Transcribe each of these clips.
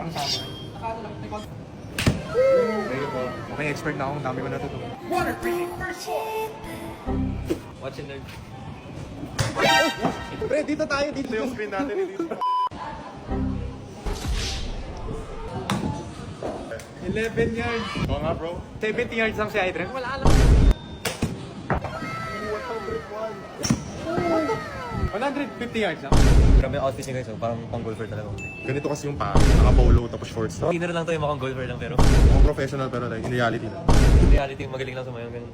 parang samurai. Okay, expert na ako. Ang dami ko natutunan. Watch and learn. Pre, dito tayo. Dito Yung spin natin dito. 11 yards. Oo nga bro. 70 yards lang si Adrian. Wala lang. 150 yards lang. Grabe yung outfit niya guys, parang pang golfer talaga. Ganito kasi yung paa. Naka-polo tapos shorts. Beginner lang to yung makang golfer lang pero Mukhang professional pero like in reality na. in reality magaling lang sumayaw ganun.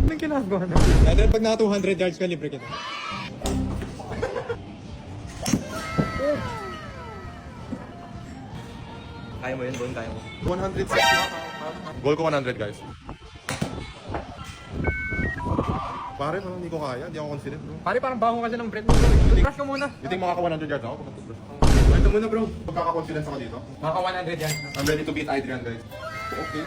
Anong ginagawa na? Adrian, pag naka 200 yards ka, libre kita. Kaya mo yun, Bon, kaya mo. 160. Goal ko 100 guys. Pare, parang hindi ko kaya. Hindi ako confident bro. Pare, parang baho kasi ng bread mo. Brush ka muna. You think makaka 100 yards ako? Ito muna, bro. Magkaka-confidence ako dito. Maka 100 yards. I'm ready to beat Adrian guys. Okay.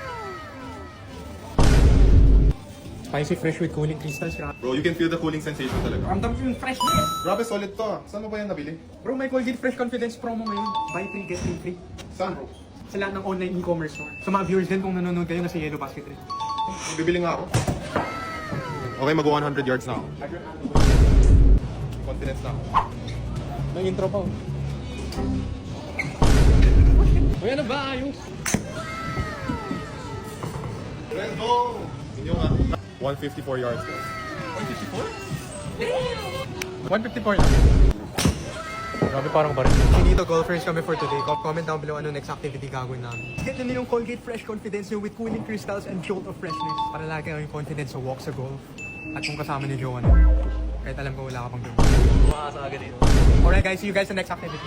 Spicy fresh with cooling crystals. Bro, you can feel the cooling sensation talaga. Ramdam ko yung freshness. Grabe, solid to ah. Saan mo ba yan nabili? Bro, may Colgate Fresh Confidence promo ngayon. Buy 3, get 3 free. Saan bro? Sa lahat ng online e-commerce store. Sa mga viewers din kung nanonood kayo na sa Yellow Basket rin. Bibili nga ako. Okay, mag-100 yards na ako. Confidence na ako. May intro pa. Uy, ano ba? Ayos. Let's go! Inyo nga. 154 yards guys. 154 lang. Grabe parang ba rin. Finito golfers kami for today. Comment down below ano next activity gagawin namin. Get nyo yung Colgate Fresh Confidence nyo with cooling crystals and jolt of freshness. Para lagi kayong confidence sa walk sa golf. At kung kasama ni Joanne. Kahit alam ko wala ka pang gawin. Umaasa agad dito. Alright guys, see you guys sa next activity.